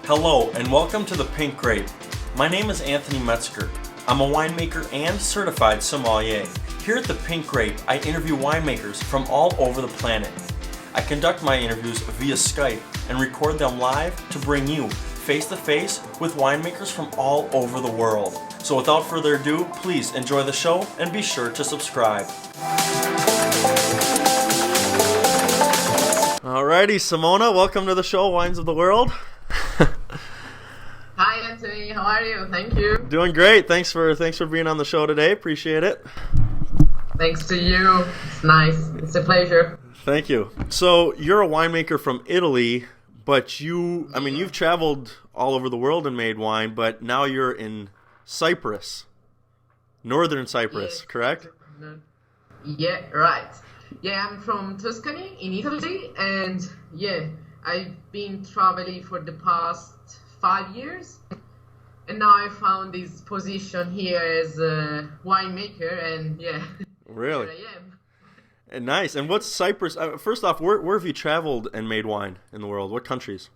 Hello and welcome to the Pink Grape. My name is Anthony Metzger. I'm a winemaker and certified sommelier. Here at the Pink Grape, I interview winemakers from all over the planet. I conduct my interviews via Skype and record them live to bring you face-to-face with winemakers from all over the world. So without further ado, please enjoy the show and be sure to subscribe. Alrighty, Simona, welcome to the show, Wines of the World. Hi Anthony, how are you? Thank you. Doing great. Thanks for being on the show today. Appreciate it. Thanks to you. It's nice. It's a pleasure. Thank you. So you're a winemaker from Italy, but you've traveled all over the world and made wine, but now you're in Cyprus, northern Cyprus, Yes. correct? Yeah, right. Yeah, I'm from Tuscany in Italy, and I've been traveling for the past 5 years, and now I found this position here as a winemaker, and Really? here I am. And nice. And what's Cyprus? First off, where have you traveled and made wine in the world? What countries?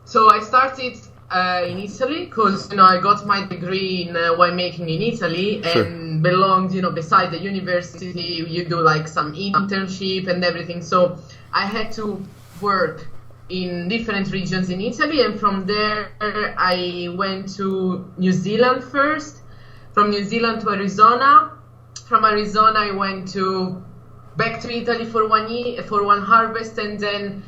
So I started in Italy because I got my degree in winemaking in Italy, Sure. and belonged beside the university you do like some internship and everything. So I had to work in different regions in Italy, and from there I went to New Zealand first. From New Zealand to Arizona. From Arizona I went back to Italy for 1 year, for one harvest, and then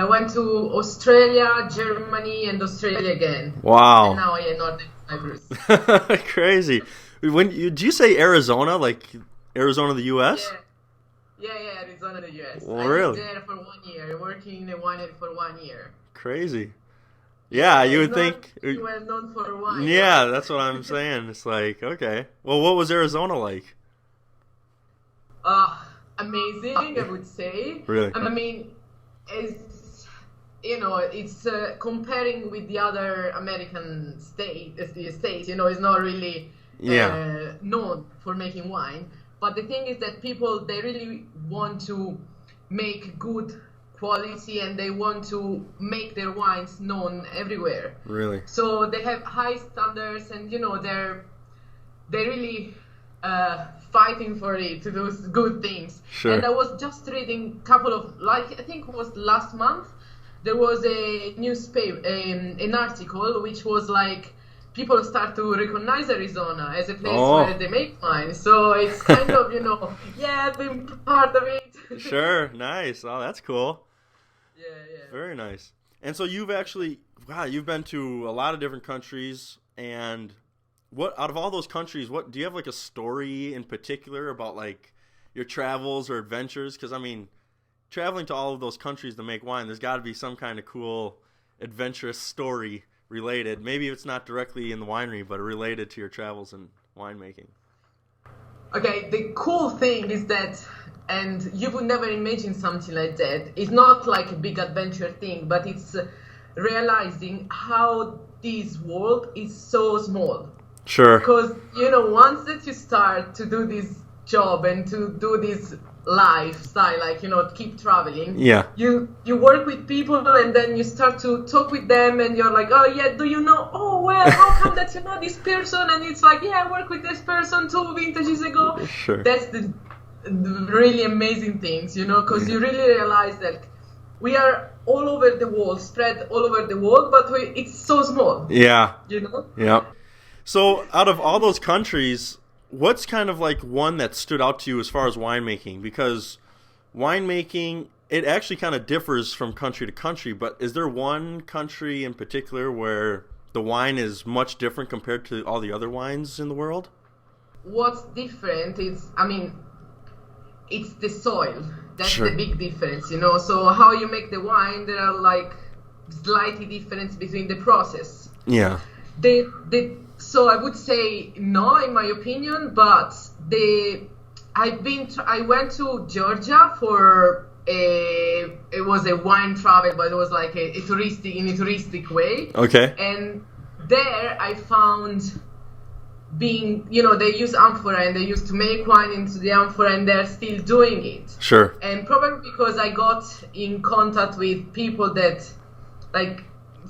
went to Australia, Germany, and Australia again. Wow. And now I am Northern Cyprus. Crazy. Did you say Arizona, like Arizona, the U.S.? Yeah, Arizona, the U.S. Well, I really? was there for 1 year, working in a winery for 1 year. Crazy. Yeah, you would It's think. not too well known for wine. Yeah, that's what I'm saying. It's like, okay. Well, what was Arizona like? Amazing, I would say. Really? I mean, it's comparing with the other American states, it's not really known for making wine. But the thing is that people, they really want to make good quality, and they want to make their wines known everywhere. Really? So they have high standards, and they're really fighting for it to do good things. Sure. And I was just reading a couple of, I think it was last month, there was a newspaper, an article which was like, people start to recognize Arizona as a place where they make wine. So it's kind of, I've been part of it. Sure. Nice. Oh, that's cool. Yeah. Very nice. And so you've been to a lot of different countries, and what, out of all those countries, what do you have like a story in particular about like your travels or adventures? Because I mean, traveling to all of those countries to make wine, there's got to be some kind of cool adventurous story related. Maybe it's not directly in the winery, but related to your travels and winemaking. Okay, the cool thing is that, and you would never imagine something like that, it's not like a big adventure thing, but it's realizing how this world is so small. Sure. Because, once that you start to do this job and to do this lifestyle, keep traveling, you work with people, and then you start to talk with them, and you're like, how come that you know this person? And it's like, I work with this person 2 vintages ago. Sure. That's the really amazing things, because you really realize that we are all over the world, spread all over the world, but it's so small. Yeah. Yeah. So out of all those countries, what's kind of like one that stood out to you as far as winemaking? Because winemaking, it actually kind of differs from country to country, but is there one country in particular where the wine is much different compared to all the other wines in the world? What's different is, it's the soil. That's Sure. the big difference, So how you make the wine, there are like slightly difference between the process. Yeah. So I would say no, in my opinion, but I went to Georgia for it was a wine travel, but it was like in a touristic way. Okay. And there I found they use amphora, and they used to make wine into the amphora, and they're still doing it. Sure. And probably because I got in contact with people that, like,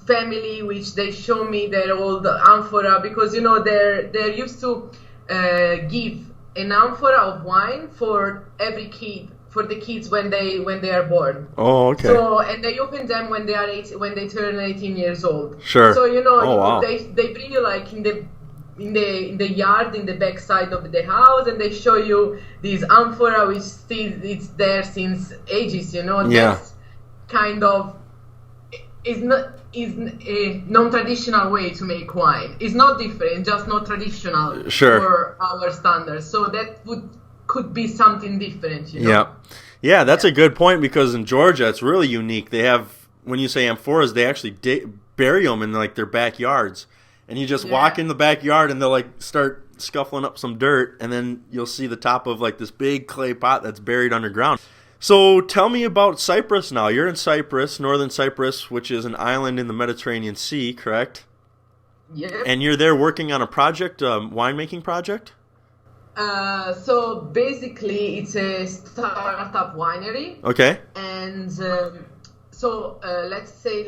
family, which they show me their old amphora, because they're used to give an amphora of wine for every kid, for the kids when they are born. Oh, okay. So, and they open them when they turn 18 years old. Sure. So wow. they bring you like in the yard, in the back side of the house, and they show you this amphora which still it's there since ages. That's kind of is a non-traditional way to make wine. It's not different, just not traditional for our standards. So that could be something different. Yeah, that's a good point, because in Georgia it's really unique. They have, when you say amphoras, they actually bury them in like their backyards, and you just walk in the backyard and they'll like start scuffling up some dirt, and then you'll see the top of like this big clay pot that's buried underground. So tell me about Cyprus now. You're in Cyprus, northern Cyprus, which is an island in the Mediterranean Sea, correct? Yeah. And you're there working on a project, winemaking project? So basically, it's a startup winery. Okay. And let's say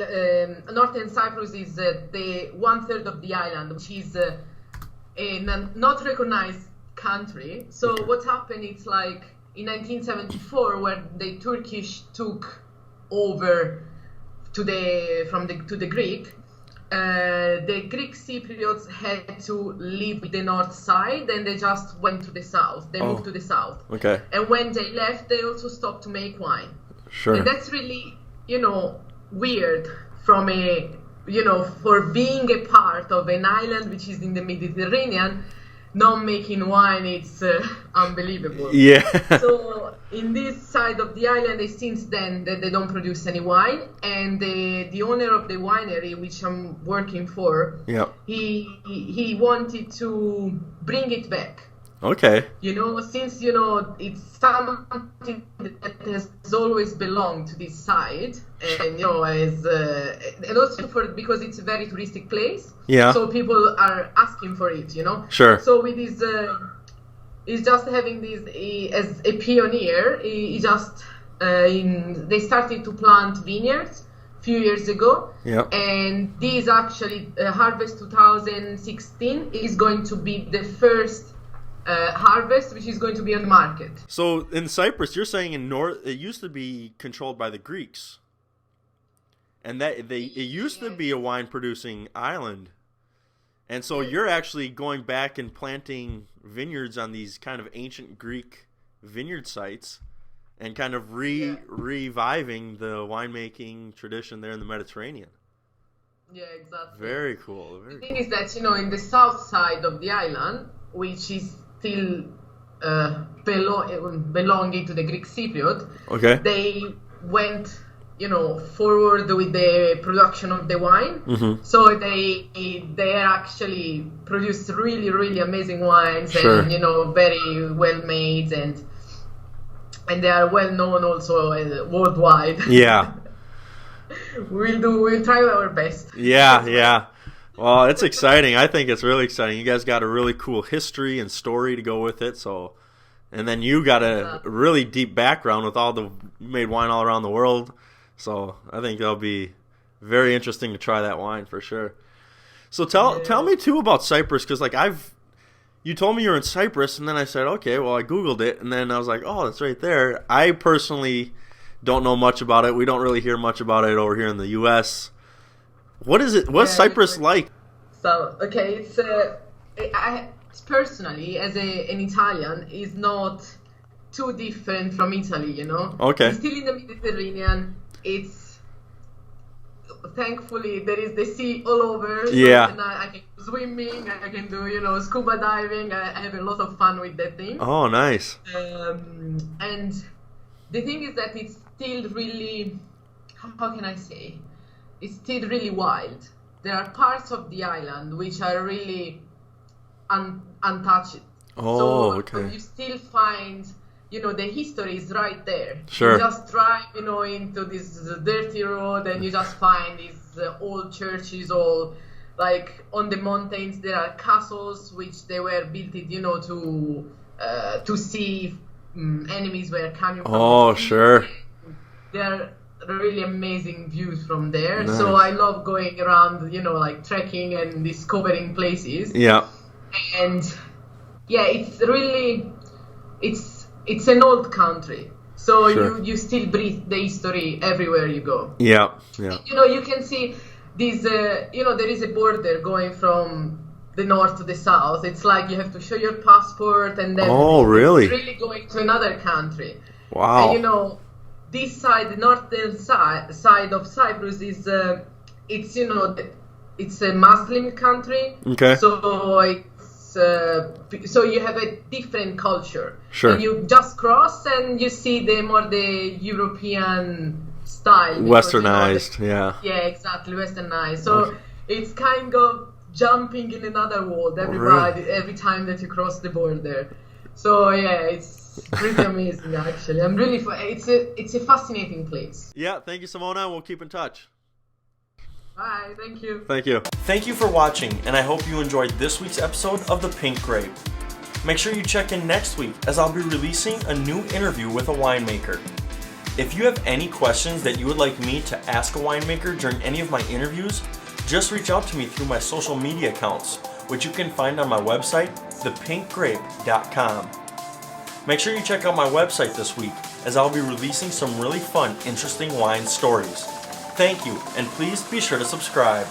northern Cyprus is the 1/3 of the island, which is a not recognized country. So what happened? It's like in 1974, where the Turkish took over to the Greek. The Greek Cypriots had to leave the north side, and they just went to the south. They moved to the south. Okay. And when they left, they also stopped to make wine. Sure. And that's really, weird from for being a part of an island which is in the Mediterranean, not making wine, it's unbelievable. Yeah. So in this side of the island, since then that they don't produce any wine, and the owner of the winery, which I'm working for, he wanted to bring it back. Okay. Since it's something that has always belonged to this side, and and also because it's a very touristic place. Yeah. So people are asking for it. Sure. So with this, he's just having this as a pioneer. He just they started to plant vineyards a few years ago. Yeah. And this actually harvest 2016 is going to be the first harvest which is going to be on the market. So in Cyprus, you're saying it used to be controlled by the Greeks, and it used to be a wine producing island, and so you're actually going back and planting vineyards on these kind of ancient Greek vineyard sites, and kind of reviving the winemaking tradition there in the Mediterranean. Yeah, exactly. Very cool. The thing is that in the south side of the island, which is still belonging to the Greek Cypriot, they went, forward with the production of the wine. Mm-hmm. So they actually produced really, really amazing wines, and very well made, and they are well known also worldwide. Yeah. We'll try our best. Yeah. Well, it's exciting. I think it's really exciting. You guys got a really cool history and story to go with it. So, and then you got a really deep background with you made wine all around the world. So I think that'll be very interesting to try that wine for sure. So tell me too about Cyprus, because you told me you were in Cyprus, and then I said, okay, well I Googled it, and then I was like, oh, that's right there. I personally don't know much about it. We don't really hear much about it over here in the U.S. What is it? What's Cyprus like? So, okay, it's personally, as an Italian, is not too different from Italy, Okay. It's still in the Mediterranean. It's, thankfully, there is the sea all over. Yeah. And I can do swimming, I can do, scuba diving. I have a lot of fun with that thing. Oh, nice. And the thing is that it's still really, how can I say? It's still really wild. There are parts of the island which are really untouched. Okay. You still find, the history is right there. Sure. You just drive, into this dirty road, and you just find these old churches, all like on the mountains. There are castles which they were built, to see enemies were coming from. Oh, sure. There are really amazing views from there. Nice. So I love going around, like trekking and discovering places. Yeah. And yeah, it's really, it's an old country. So Sure. you still breathe the history everywhere you go. Yeah. Yeah. You can see these, there is a border going from the north to the south. It's like you have to show your passport and then really? It's really going to another country. Wow. And this side, the northern side of Cyprus is, it's a Muslim country. Okay. So so you have a different culture. Sure. And you just cross and you see the European style. Westernized, yeah. Yeah, exactly, westernized. So it's kind of jumping in another world every time that you cross the border. So yeah, it's pretty amazing actually. I'm really it's a fascinating place. Yeah, thank you, Simona. We'll keep in touch. Bye, thank you. Thank you. Thank you for watching, and I hope you enjoyed this week's episode of The Pink Grape. Make sure you check in next week as I'll be releasing a new interview with a winemaker. If you have any questions that you would like me to ask a winemaker during any of my interviews, just reach out to me through my social media accounts, which you can find on my website, thepinkgrape.com. Make sure you check out my website this week, as I'll be releasing some really fun, interesting wine stories. Thank you, and please be sure to subscribe.